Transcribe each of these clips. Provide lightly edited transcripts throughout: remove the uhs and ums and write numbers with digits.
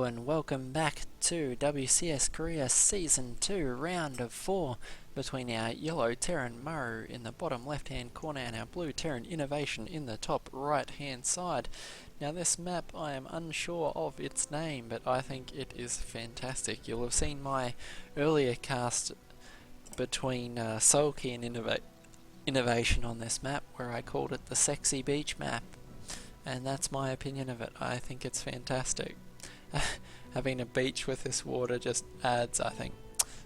and welcome back to WCS Korea Season 2 Round of 4 between our yellow Terran Maru in the bottom left hand corner and our blue Terran INnoVation in the top right hand side. Now this map, I am unsure of its name, but I think it is fantastic. You'll have seen my earlier cast between Seoul-Key and INnoVation on this map where I called it the Sexy Beach map. And that's my opinion of it. I think it's fantastic. Having a beach with this water just adds, I think,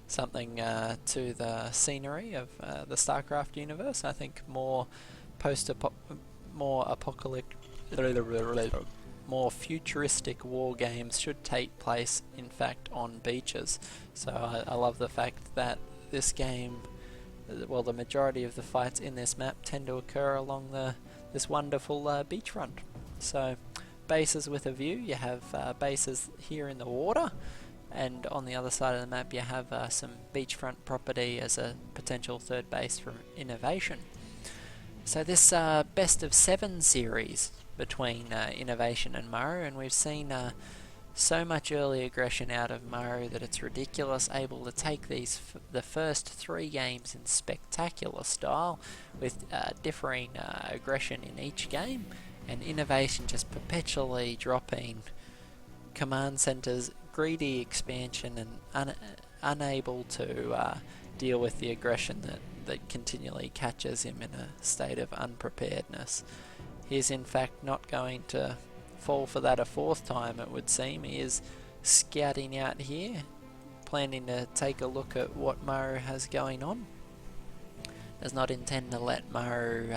something to the scenery of the Starcraft universe. I think more more futuristic war games should take place, in fact, on beaches. So I love the fact that this game, well, the majority of the fights in this map tend to occur along this wonderful beachfront. So bases with a view, you have bases here in the water, and on the other side of the map you have some beachfront property as a potential third base from INnoVation. So this best of 7 series between INnoVation and Maru, and we've seen so much early aggression out of Maru that it's ridiculous, able to take the first 3 games in spectacular style with differing aggression in each game, and INnoVation just perpetually dropping command centers, greedy expansion, and unable to deal with the aggression that continually catches him in a state of unpreparedness. He's in fact not going to fall for that a 4th time, it would seem. He is scouting out here, planning to take a look at what Maru has going on. Does not intend to let Maru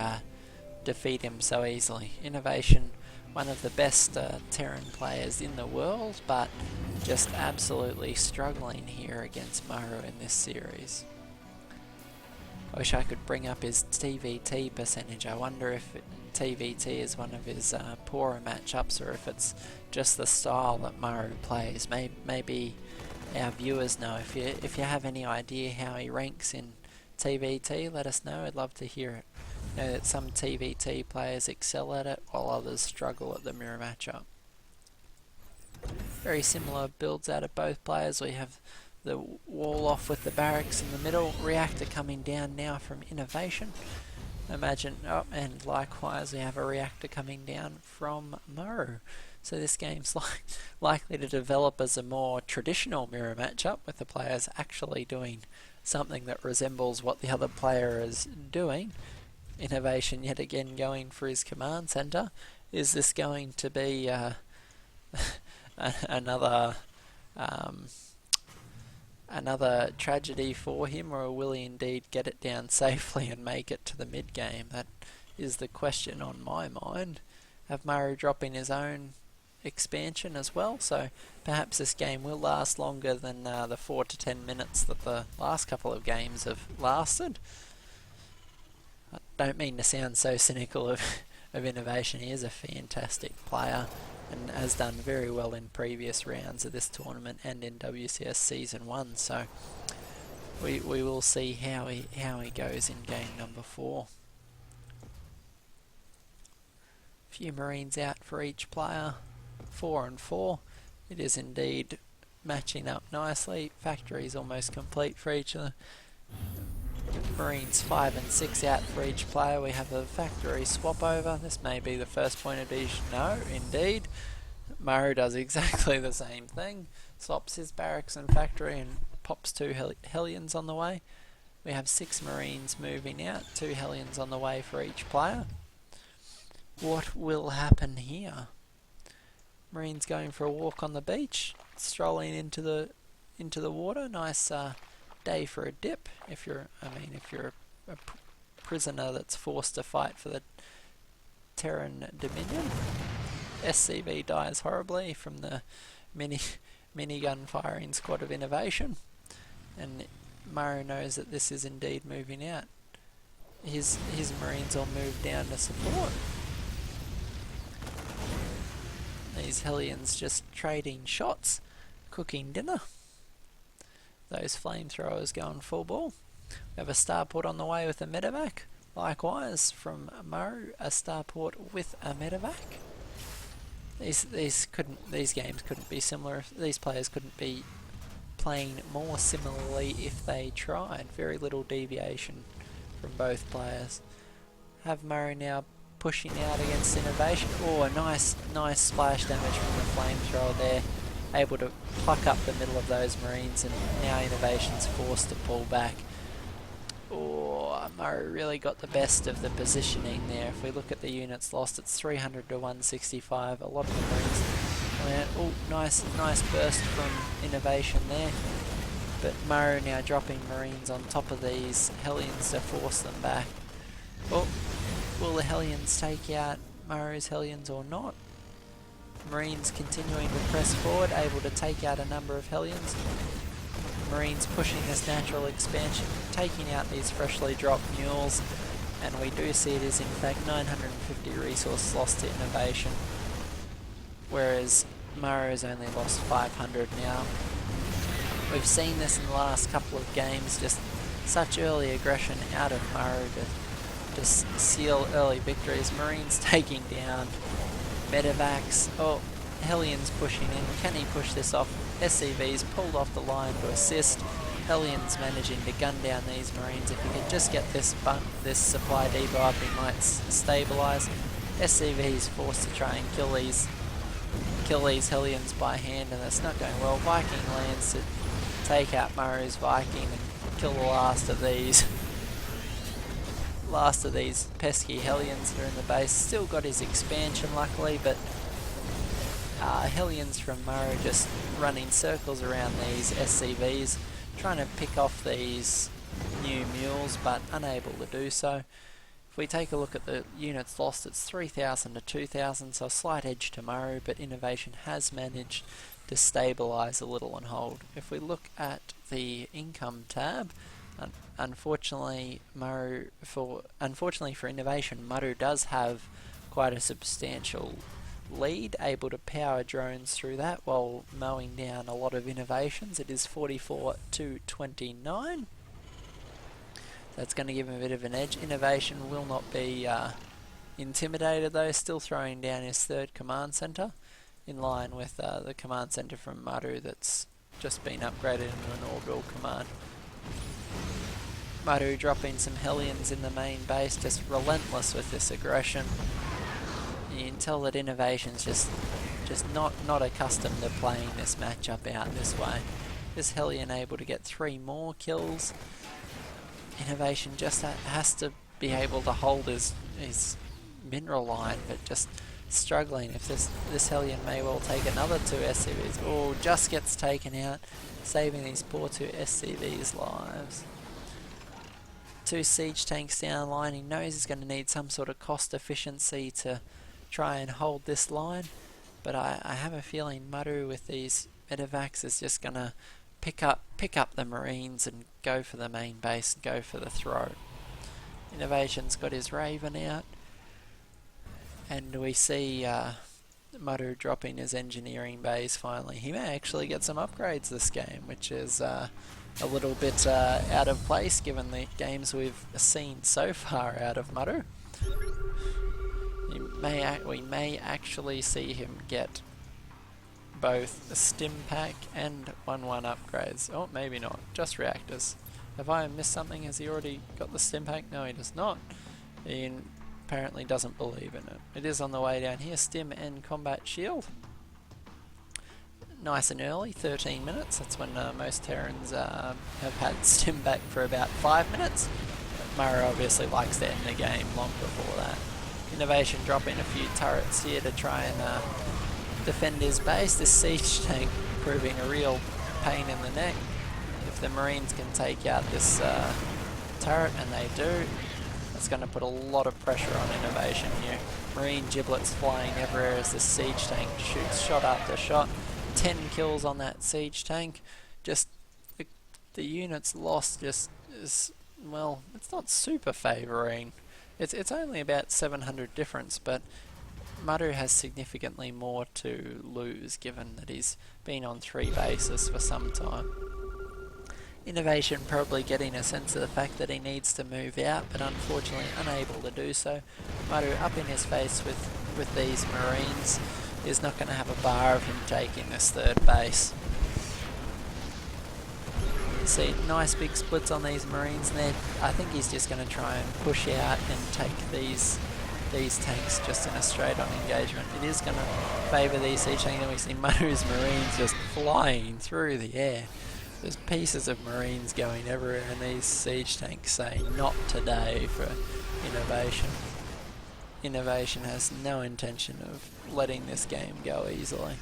defeat him so easily. INnoVation, one of the best Terran players in the world, but just absolutely struggling here against Maru in this series. I wish I could bring up his TvT percentage. I wonder if TvT is one of his poorer matchups, or if it's just the style that Maru plays. Maybe our viewers know. If you have any idea how he ranks in TvT, let us know. I'd love to hear it. I know that some TvT players excel at it, while others struggle at the mirror matchup. Very similar builds out of both players. We have the wall off with the barracks in the middle, reactor coming down now from INnoVation. Imagine, and likewise we have a reactor coming down from Maru. So this game's likely to develop as a more traditional mirror matchup, with the players actually doing something that resembles what the other player is doing. INnoVation yet again going for his command center. Is this going to be another tragedy for him, or will he indeed get it down safely and make it to the mid game? That is the question on my mind. Have Maru dropping his own expansion as well, so perhaps this game will last longer than the 4 to 10 minutes that the last couple of games have lasted. I don't mean to sound so cynical of INnoVation. He is a fantastic player and has done very well in previous rounds of this tournament and in WCS Season 1, so we will see how he goes in game number 4. Few Marines out for each player, 4 and 4. It is indeed matching up nicely. Factory's almost complete for each of the Marines. 5 and 6 out for each player. We have a factory swap over. This may be the first point of division. No, indeed. Maru does exactly the same thing. Swaps his barracks and factory and pops 2 Hellions on the way. We have 6 Marines moving out. 2 Hellions on the way for each player. What will happen here? Marines going for a walk on the beach, strolling into the water. Nice day for a dip if you're a prisoner that's forced to fight for the Terran Dominion. SCV dies horribly from the minigun firing squad of INnoVation, and Maru knows that this is indeed moving out. His Marines all move down to support. These Hellions just trading shots, cooking dinner. Those flamethrowers going full ball. We have a starport on the way with a medevac. Likewise from Maru, a starport with a medevac. these games couldn't be similar. These players couldn't be playing more similarly if they tried. Very little deviation from both players. Have Maru now pushing out against INnoVation. Oh, a nice splash damage from the flamethrower there. Able to pluck up the middle of those Marines, and now INnoVation's forced to pull back. Oh, Maru really got the best of the positioning there. If we look at the units lost, it's 300 to 165. A lot of the Marines coming out. Oh, nice burst from INnoVation there. But Maru now dropping Marines on top of these Hellions to force them back. Oh, will the Hellions take out Maru's Hellions or not? Marines continuing to press forward, able to take out a number of Hellions. Marines pushing this natural expansion, taking out these freshly dropped mules, and we do see it is in fact 950 resources lost to INnoVation, whereas Maru has only lost 500 now. We've seen this in the last couple of games, just such early aggression out of Maru to seal early victories. Marines taking down Medevacs. Oh, Hellions pushing in. Can he push this off? SCV's pulled off the line to assist. Hellions managing to gun down these Marines. If he could just get this supply depot up, he might stabilise. SCV's forced to try and kill these Hellions by hand, and that's not going well. Viking lands to take out Maru's Viking and kill the last of these pesky Hellions that are in the base. Still got his expansion luckily, but Hellions from Maru just running circles around these SCVs, trying to pick off these new mules, but unable to do so. If we take a look at the units lost, it's 3,000 to 2,000, so a slight edge to Maru, but INnoVation has managed to stabilise a little and hold. If we look at the income tab, unfortunately for INnoVation, Maru does have quite a substantial lead, able to power drones through that while mowing down a lot of INnoVations. It is 44 to 29. That's going to give him a bit of an edge. INnoVation will not be intimidated though, still throwing down his third command centre, in line with the command centre from Maru that's just been upgraded into an orbital command. Maru dropping some Hellions in the main base, just relentless with this aggression. You can tell that INnoVation's just not accustomed to playing this matchup out this way. This Hellion able to get 3 more kills. INnoVation just has to be able to hold his mineral line, but just struggling. If this Hellion may well take another 2 SCVs. Oh, just gets taken out, saving these poor 2 SCVs' lives. 2 siege tanks down the line. He knows he's going to need some sort of cost efficiency to try and hold this line, but I have a feeling Maru with these medevacs is just going to pick up the Marines and go for the main base and go for the throw. INnoVation's got his Raven out, and we see Maru dropping his engineering base finally. He may actually get some upgrades this game, which is a little bit out of place given the games we've seen so far out of Maru. We may actually see him get both a stim pack and 1-1 upgrades. Oh, maybe not. Just reactors. Have I missed something? Has he already got the stim pack? No, he does not. He apparently doesn't believe in it. It is on the way down here. Stim and combat shield. Nice and early, 13 minutes. That's when most Terrans have had stim back for about 5 minutes. But Maru obviously likes to end the game long before that. INnoVation dropping a few turrets here to try and defend his base. This siege tank proving a real pain in the neck. If the Marines can take out this turret, and they do, that's going to put a lot of pressure on INnoVation here. Marine giblets flying everywhere as this siege tank shoots shot after shot. 10 kills on that siege tank. Just the units lost just is, well, it's not super favouring. It's only about 700 difference, but Maru has significantly more to lose given that he's been on 3 bases for some time. INnoVation probably getting a sense of the fact that he needs to move out, but unfortunately unable to do so. Maru up in his face with these Marines. is not going to have a bar of him taking this third base. You see nice big splits on these Marines, and I think he's just going to try and push out and take these tanks just in a straight on engagement. It is going to favour these siege tanks, and we see Maru's Marines just flying through the air. There's pieces of Marines going everywhere, and these siege tanks say not today for INnoVation. INnoVation has no intention of letting this game go easily.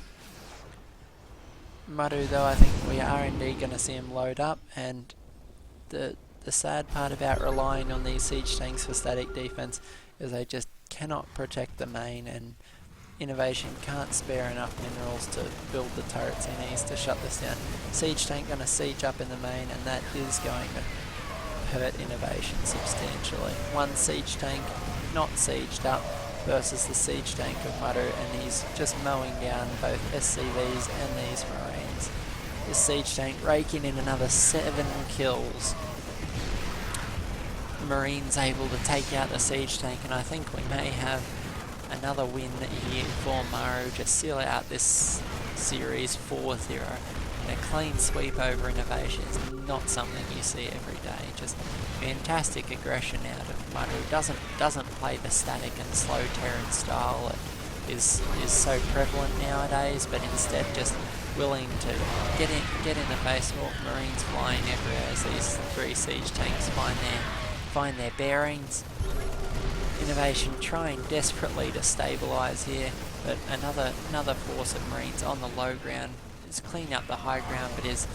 Maru, though, I think we are indeed going to see him load up, and the sad part about relying on these siege tanks for static defense is they just cannot protect the main, and INnoVation can't spare enough minerals to build the turrets he needs to shut this down. Siege tank going to siege up in the main, and that is going to hurt INnoVation substantially. One siege tank not sieged up versus the siege tank of Maru, and he's just mowing down both SCVs and these Marines. This siege tank raking in another 7 kills. Marines able to take out the siege tank, and I think we may have another win here for Maru. Just seal out this series 4-0. And a clean sweep over INnoVation is not something you see every day. Just fantastic aggression out of Maru. Doesn't play the static and slow Terran style that is so prevalent nowadays, but instead just willing to get in the face of Marines flying everywhere as these 3 siege tanks find their bearings. INnoVation trying desperately to stabilise here, but another force of Marines on the low ground is cleaning up the high ground, but his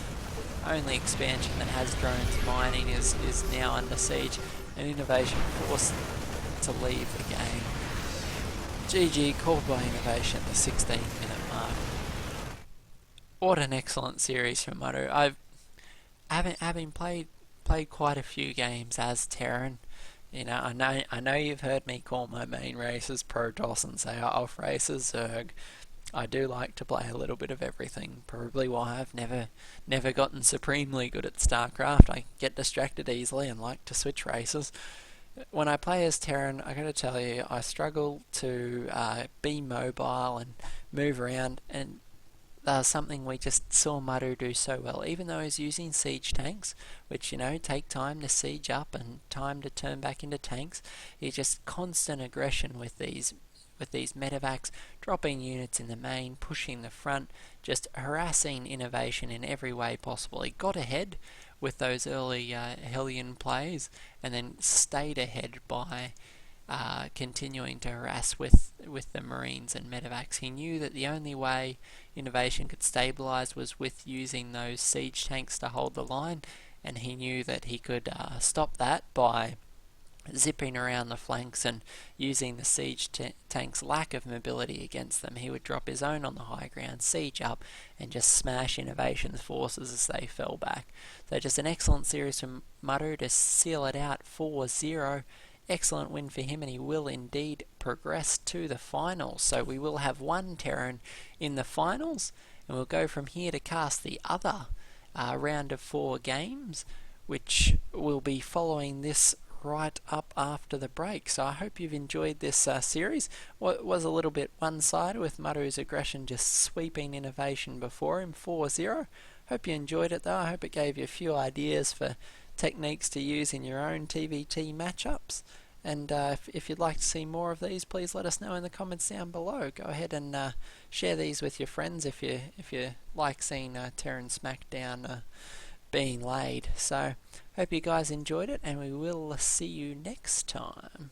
only expansion that has drones mining is now under siege, and INnoVation forced to leave the game. GG called by INnoVation, the 16-minute mark. What an excellent series from Maru. Having played quite a few games as Terran. You know, I know you've heard me call my main races Protoss and say off races Zerg. I do like to play a little bit of everything. Probably why I've never gotten supremely good at Starcraft. I get distracted easily and like to switch races. When I play as Terran, I gotta tell you, I struggle to be mobile and move around, and something we just saw Maru do so well. Even though he's using siege tanks, which, you know, take time to siege up and time to turn back into tanks, he's just constant aggression with these medevacs, dropping units in the main, pushing the front, just harassing INnoVation in every way possible. He got ahead with those early Hellion plays, and then stayed ahead by continuing to harass with the Marines and medevacs. He knew that the only way INnoVation could stabilise was with using those siege tanks to hold the line, and he knew that he could stop that by zipping around the flanks and using the siege tank's lack of mobility against them. He would drop his own on the high ground, siege up, and just smash INnoVation's forces as they fell back. So just an excellent series from Maru to seal it out 4-0. Excellent win for him, and he will indeed progress to the finals. So we will have one Terran in the finals, and we'll go from here to cast the other round of 4 games, which will be following this right up after the break. So I hope you've enjoyed this series. It was a little bit one-sided with Maru's aggression just sweeping INnoVation before him 4-0. Hope you enjoyed it though. I hope it gave you a few ideas for techniques to use in your own TvT matchups. And if you'd like to see more of these, please let us know in the comments down below. Go ahead and share these with your friends if you like seeing Terran Smackdown being laid. So hope you guys enjoyed it, and we will see you next time.